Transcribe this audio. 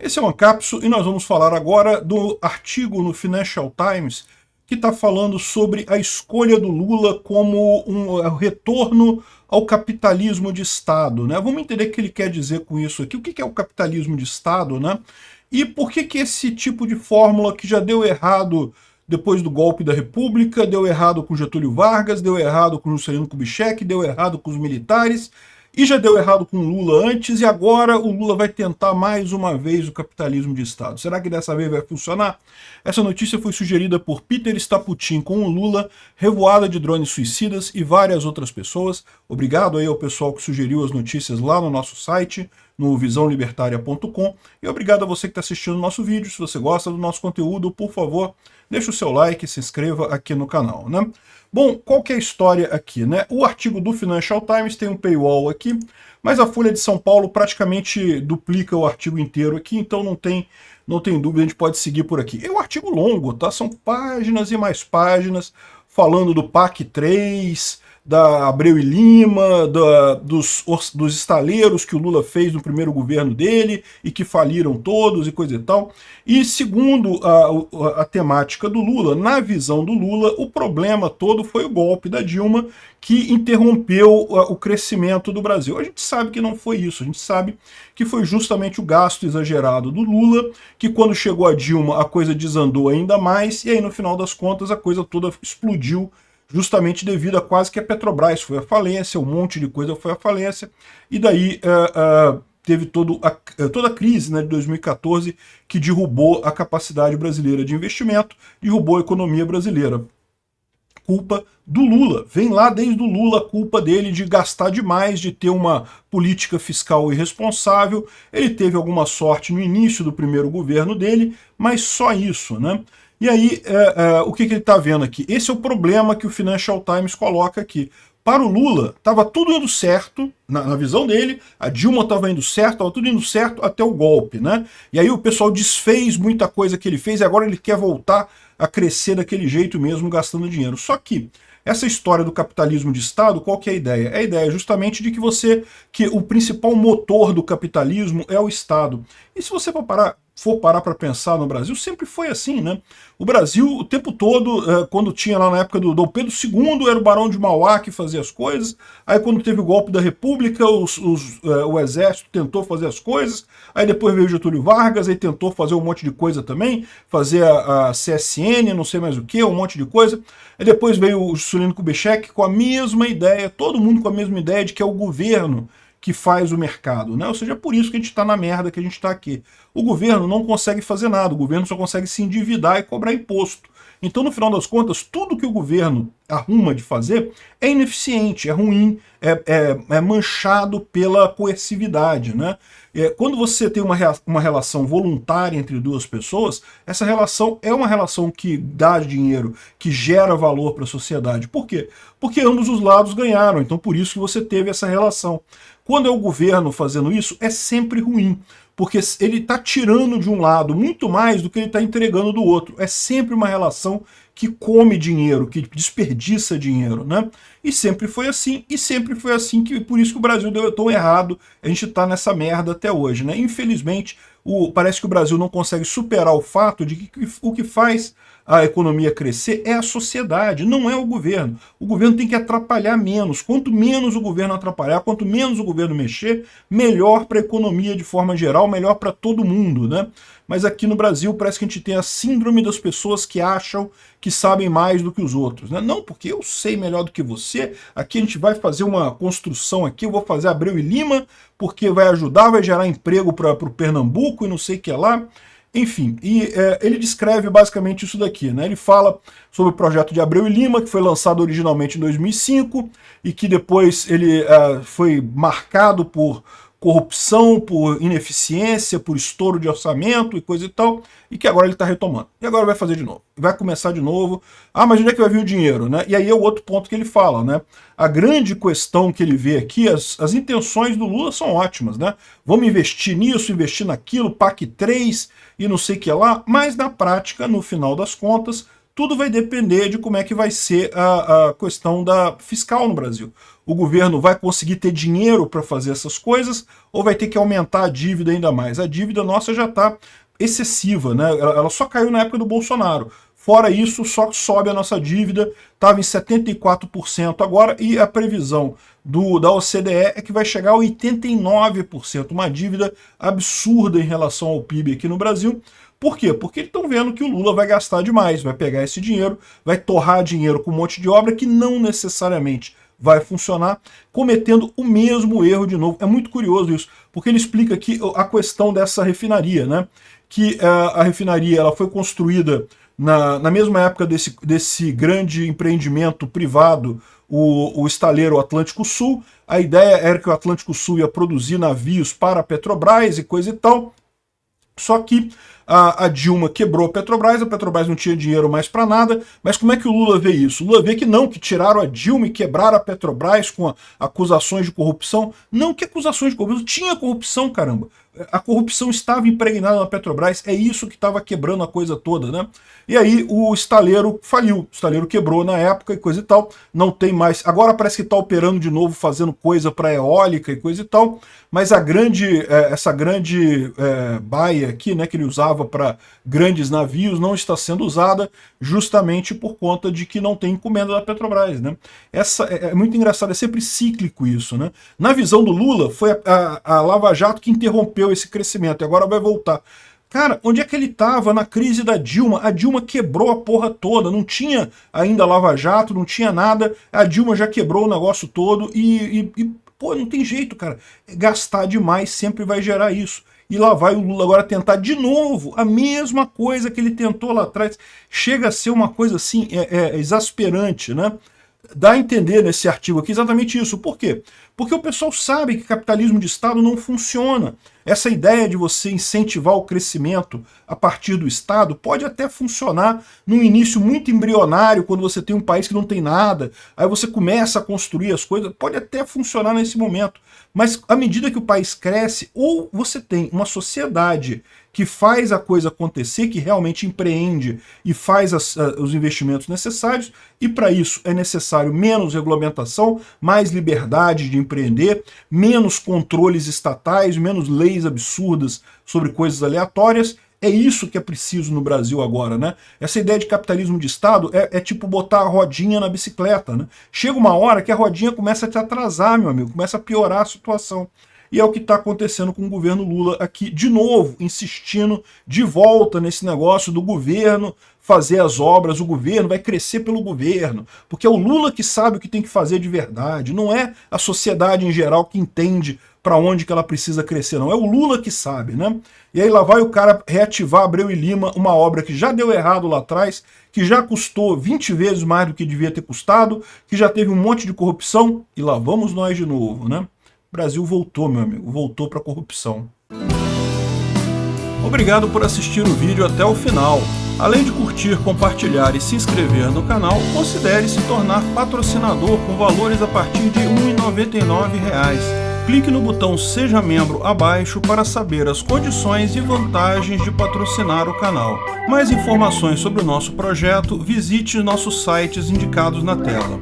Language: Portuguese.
Esse é o Ancapso e nós vamos falar agora do artigo no Financial Times que está falando sobre a escolha do Lula como um retorno ao capitalismo de Estado, né? Vamos entender o que ele quer dizer com isso aqui, o que é o capitalismo de Estado, né? E por que esse tipo de fórmula que já deu errado depois do golpe da República, deu errado com Getúlio Vargas, deu errado com Juscelino Kubitschek, deu errado com os militares, e já deu errado com o Lula antes, e agora o Lula vai tentar mais uma vez o capitalismo de Estado. Será que dessa vez vai funcionar? Essa notícia foi sugerida por Peter Staputin com o Lula, revoada de drones suicidas e várias outras pessoas. Obrigado aí ao pessoal que sugeriu as notícias lá no nosso site, no visãolibertaria.com, e obrigado a você que está assistindo o nosso vídeo. Se você gosta do nosso conteúdo, por favor, deixa o seu like e se inscreva aqui no canal, né? Bom, qual que é a história aqui, né? O artigo do Financial Times tem um paywall aqui, mas a Folha de São Paulo praticamente duplica o artigo inteiro aqui, então não tem dúvida, a gente pode seguir por aqui. É um artigo longo, tá? São páginas e mais páginas falando do PAC 3, da Abreu e Lima, dos estaleiros que o Lula fez no primeiro governo dele e que faliram todos e coisa e tal. E segundo a temática do Lula, na visão do Lula, o problema todo foi o golpe da Dilma que interrompeu o crescimento do Brasil. A gente sabe que não foi isso, a gente sabe que foi justamente o gasto exagerado do Lula, que quando chegou a Dilma a coisa desandou ainda mais, e aí no final das contas a coisa toda explodiu, justamente devido a quase que a Petrobras foi à falência, um monte de coisa foi à falência, e daí teve toda a crise, né, de 2014 que derrubou a capacidade brasileira de investimento, derrubou a economia brasileira. Culpa do Lula, vem lá desde o Lula a culpa dele de gastar demais, de ter uma política fiscal irresponsável. Ele teve alguma sorte no início do primeiro governo dele, mas só isso, né? E aí, o que ele está vendo aqui? Esse é o problema que o Financial Times coloca aqui. Para o Lula, estava tudo indo certo, na visão dele, a Dilma estava indo certo, estava tudo indo certo até o golpe, né? E aí o pessoal desfez muita coisa que ele fez e agora ele quer voltar a crescer daquele jeito mesmo, gastando dinheiro. Só que essa história do capitalismo de Estado, qual que é a ideia? A ideia é justamente de que o principal motor do capitalismo é o Estado. E se você for parar para pensar no Brasil, sempre foi assim, né? O Brasil, o tempo todo, quando tinha lá na época do Dom Pedro II, era o Barão de Mauá que fazia as coisas, aí quando teve o golpe da República, o Exército tentou fazer as coisas, aí depois veio Getúlio Vargas, aí tentou fazer um monte de coisa também, fazer a CSN, não sei mais o que, um monte de coisa, aí depois veio o Juscelino Kubitschek com a mesma ideia, todo mundo com a mesma ideia de que é o governo que faz o mercado, né? Ou seja, é por isso que a gente está na merda que a gente está aqui. O governo não consegue fazer nada, o governo só consegue se endividar e cobrar imposto. Então, no final das contas, tudo que o governo arruma de fazer é ineficiente, é ruim, é manchado pela coercividade, né? Quando você tem uma relação voluntária entre duas pessoas, essa relação é uma relação que dá dinheiro, que gera valor para a sociedade. Por quê? Porque ambos os lados ganharam, então por isso que você teve essa relação. Quando é o governo fazendo isso, é sempre ruim, porque ele está tirando de um lado muito mais do que ele está entregando do outro. É sempre uma relação que come dinheiro, que desperdiça dinheiro, né? E sempre foi assim que por isso que o Brasil deu tão errado, a gente está nessa merda até hoje, né? Infelizmente, parece que o Brasil não consegue superar o fato de que o que faz a economia crescer é a sociedade, não é o governo. O governo tem que atrapalhar menos. Quanto menos o governo atrapalhar, quanto menos o governo mexer, melhor para a economia de forma geral, melhor para todo mundo, né? Mas aqui no Brasil parece que a gente tem a síndrome das pessoas que acham que sabem mais do que os outros, né? Não, porque eu sei melhor do que você, aqui a gente vai fazer uma construção aqui, eu vou fazer Abreu e Lima, porque vai ajudar, vai gerar emprego para o Pernambuco e não sei o que lá. Enfim, ele descreve basicamente isso daqui, né? Ele fala sobre o projeto de Abreu e Lima, que foi lançado originalmente em 2005 e que depois ele foi marcado por corrupção, por ineficiência, por estouro de orçamento e coisa e tal, e que agora ele está retomando. E agora vai fazer de novo. Vai começar de novo. Ah, mas onde é que vai vir o dinheiro, né? E aí é o outro ponto que ele fala, né? A grande questão que ele vê aqui, as intenções do Lula são ótimas, né? Vamos investir nisso, investir naquilo, PAC 3 e não sei o que lá, mas na prática, no final das contas, tudo vai depender de como é que vai ser a questão da fiscal no Brasil. O governo vai conseguir ter dinheiro para fazer essas coisas ou vai ter que aumentar a dívida ainda mais? A dívida nossa já está excessiva, né? Ela só caiu na época do Bolsonaro. Fora isso, só sobe a nossa dívida, estava em 74% agora, e a previsão da OCDE é que vai chegar a 89%, uma dívida absurda em relação ao PIB aqui no Brasil. Por quê? Porque eles estão vendo que o Lula vai gastar demais, vai pegar esse dinheiro, vai torrar dinheiro com um monte de obra que não necessariamente vai funcionar, cometendo o mesmo erro de novo. É muito curioso isso, porque ele explica aqui a questão dessa refinaria, né? Que a refinaria ela foi construída na mesma época desse grande empreendimento privado, o estaleiro Atlântico Sul. A ideia era que o Atlântico Sul ia produzir navios para a Petrobras e coisa e tal. Só que a Dilma quebrou a Petrobras não tinha dinheiro mais para nada, mas como é que o Lula vê isso? O Lula vê que não, que tiraram a Dilma e quebraram a Petrobras com acusações de corrupção. Não, que acusações de corrupção? Tinha corrupção, caramba. A corrupção estava impregnada na Petrobras, é isso que estava quebrando a coisa toda, né? E aí o estaleiro faliu, o estaleiro quebrou na época e coisa e tal, não tem mais. Agora parece que está operando de novo, fazendo coisa para eólica e coisa e tal, mas essa grande baia aqui, né, que ele usava para grandes navios, não está sendo usada justamente por conta de que não tem encomenda da Petrobras, né? É muito engraçado, é sempre cíclico isso, né? Na visão do Lula, foi a Lava Jato que interrompeu esse crescimento, e agora vai voltar. Cara, onde é que ele estava na crise da Dilma? A Dilma quebrou a porra toda, não tinha ainda Lava Jato, não tinha nada, a Dilma já quebrou o negócio todo pô, não tem jeito, cara. Gastar demais sempre vai gerar isso. E lá vai o Lula agora tentar de novo a mesma coisa que ele tentou lá atrás. Chega a ser uma coisa assim, exasperante, né? Dá a entender nesse artigo aqui exatamente isso. Por quê? Porque o pessoal sabe que capitalismo de Estado não funciona. Essa ideia de você incentivar o crescimento a partir do Estado pode até funcionar num início muito embrionário, quando você tem um país que não tem nada, aí você começa a construir as coisas, pode até funcionar nesse momento. Mas à medida que o país cresce, ou você tem uma sociedade que faz a coisa acontecer, que realmente empreende e faz os investimentos necessários, e para isso é necessário menos regulamentação, mais liberdade de empreender, menos controles estatais, menos leis absurdas sobre coisas aleatórias. É isso que é preciso no Brasil agora, né? Essa ideia de capitalismo de Estado é tipo botar a rodinha na bicicleta, né? Chega uma hora que a rodinha começa a te atrasar, meu amigo, começa a piorar a situação. E é o que está acontecendo com o governo Lula aqui, de novo, insistindo de volta nesse negócio do governo fazer as obras, o governo vai crescer pelo governo, porque é o Lula que sabe o que tem que fazer de verdade, não é a sociedade em geral que entende para onde que ela precisa crescer, não. É o Lula que sabe, né? E aí lá vai o cara reativar Abreu e Lima, uma obra que já deu errado lá atrás, que já custou 20 vezes mais do que devia ter custado, que já teve um monte de corrupção, e lá vamos nós de novo, né? O Brasil voltou, meu amigo, voltou para a corrupção. Obrigado por assistir o vídeo até o final. Além de curtir, compartilhar e se inscrever no canal, considere se tornar patrocinador com valores a partir de R$ 1,99. Clique no botão Seja Membro abaixo para saber as condições e vantagens de patrocinar o canal. Mais informações sobre o nosso projeto, visite nossos sites indicados na tela.